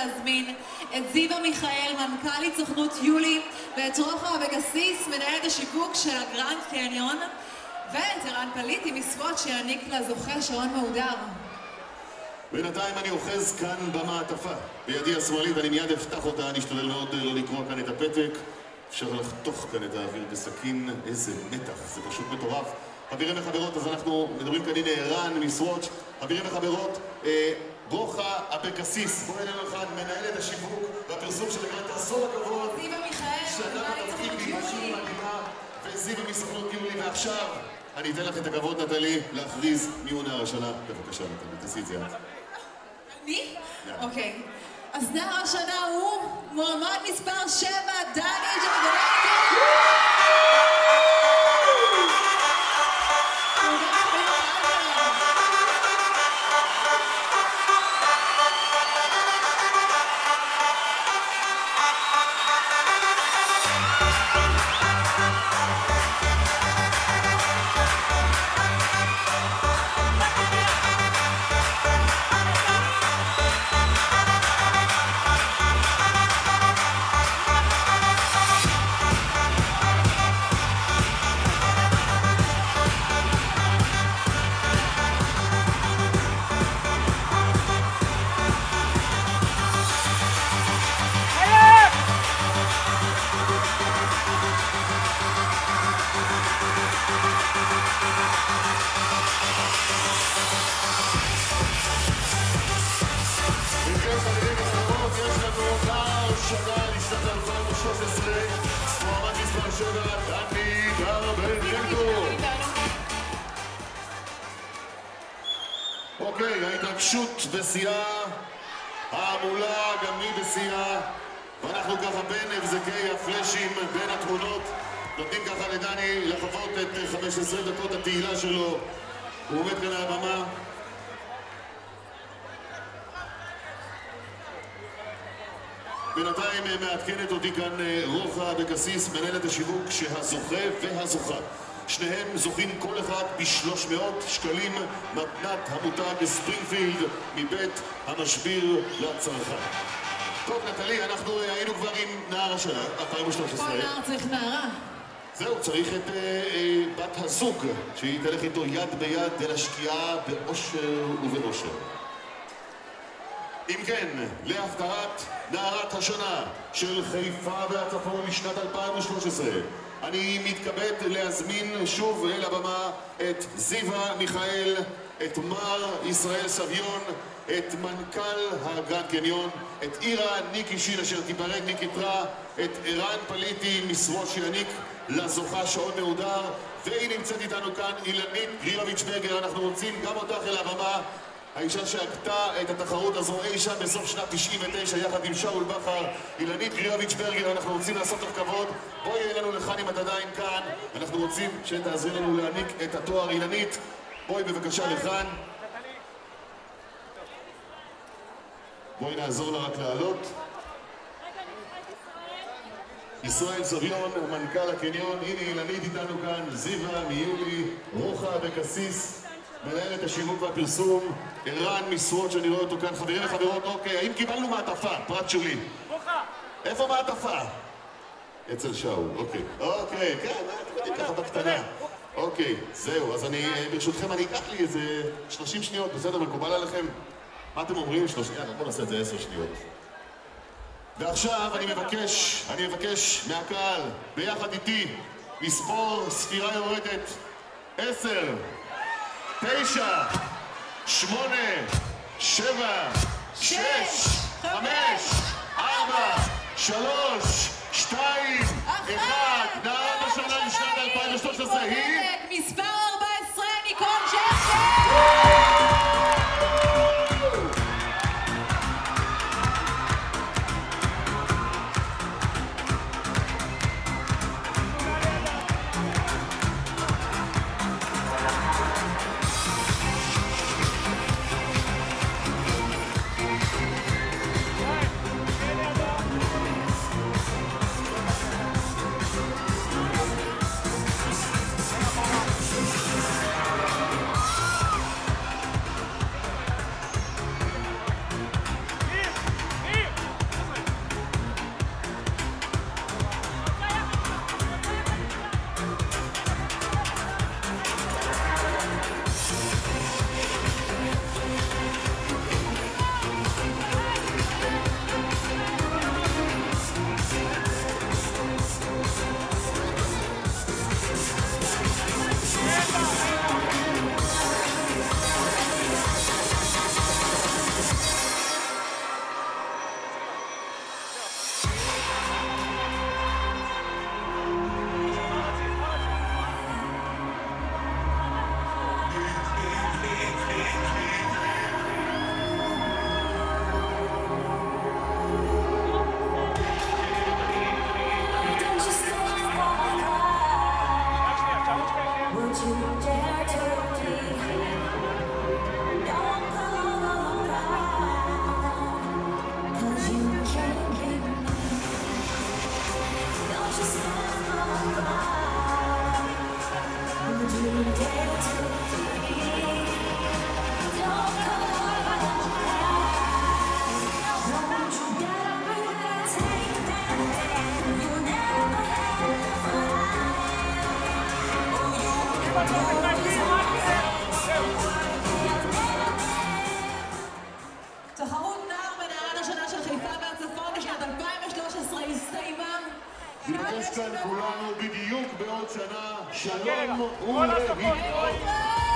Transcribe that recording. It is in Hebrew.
להזמין את זיווה מיכאל, מנכ"לית סוכנות יולי, ואת רוחמה אבקסיס, מנהלת השיווק של הגרנד קניון, ואת ערן פליטי מסוואץ' שיעניק לזוכה שעון מהודר. בינתיים אני אוחז כאן במעטפה בידי השמאלית, אני מיד אפתח אותה, אני אשתדל מאוד לא לקרוא כאן את הפתק. אפשר לחתוך כאן את האוויר בסכין, איזה מתח, זה פשוט מטורף. חברים וחברות, אז אנחנו מדברים כאן, הנה ערן מסוואץ'. חברים וחברות, רוחמה אבקסיס, בואי אלינו לכאן, מנהלת השיווק והפרסום של הגרנד, תעשו הכבוד. זיווה מיכאל, מנכ"לית סוכנות יולי. וזיווה מסוכנות יולי, ועכשיו אני אתן לך את הכבוד, נטלי, להכריז מי הוא נער השנה. בבקשה, נטלי, תעשי את זה את. אני? אוקיי. אז נער השנה הוא מועמד מספר 7, דני ג'רדנטו. אוקיי, ההתרגשות בשיאה, ההמולה גם היא בשיאה, ואנחנו ככה בין הבזקי הפלאשים, בין התמונות, נותנים ככה לדני לחוות את 15 דקות התהילה שלו. הוא עומד כאן על הבמה. בינתיים מעדכנת אותי כאן רוחמה אבקסיס, מנהלת השיווק, שהזוכה והזוכה שניהם זוכים כל אחד ב-300 שקלים מתנת המותג ספרינגפילד מבית המשביר לצרכן. טוב, נטלי, אנחנו היינו כבר עם נער השנה, 2013. כל נער צריך נערה. זהו, צריך את בת הזוג, שהיא תלך איתו יד ביד אל השקיעה באושר ובאושר. אם כן, להפתעת נערת השנה של חיפה והצפון לשנת 2013, אני מתכבד להזמין שוב אל הבמה את זיווה מיכאל, את מר ישראל סביון, את מנכ"ל הגרנד קניון, את אירה ניקי שיל אשר תיפרד ניקטרה, את ערן פליטי מסוואץ' שיעניק לזוכה שעון מהודר, והיא נמצאת איתנו כאן אילנית גרירוביץ'-ברגר. אנחנו רוצים גם אותך אל הבמה, האישה שהגתה את התחרות הזו אי שם בסוף שנת 99 יחד עם שאול בכר. אילנית גרירוביץ'-ברגר, אנחנו רוצים לעשות לך כבוד, בואי אלינו לכאן אם את עדיין כאן, אנחנו רוצים שתעזרי לנו להעניק את התואר. אילנית, בואי בבקשה לכאן, בואי נעזור לה רק לעלות. ישראל סביון, מנכ"ל הקניון, הנה אילנית איתנו כאן, זיווה מיולי, רוחמה אבקסיס, מנהלת השיווק והפרסום, ערן מסוואץ' שאני רואה אותו כאן. חברים וחברות, אוקיי, האם קיבלנו מעטפה? פרט שולי. איפה מעטפה? אצל שאול, אוקיי. אוקיי, כן, אתם יודעים ככה בקטנה. אוקיי, זהו, אז אני, ברשותכם, אני אקח לי איזה 30 שניות, בסדר, מקובל עליכם? מה אתם אומרים? 30? יאללה, בוא נעשה את זה 10 שניות. ועכשיו אני מבקש מהקהל, ביחד איתי, לספור ספירה יורדת. 10, 9, 8, 7, 6, 5, 4, 3, 2, 1. נערת השנה לשנת 2013 היא... מספר 14, ניקול ג'רדנטו. ניפגש כאן כולנו בדיוק בעוד שנה. שלום ולהתראות.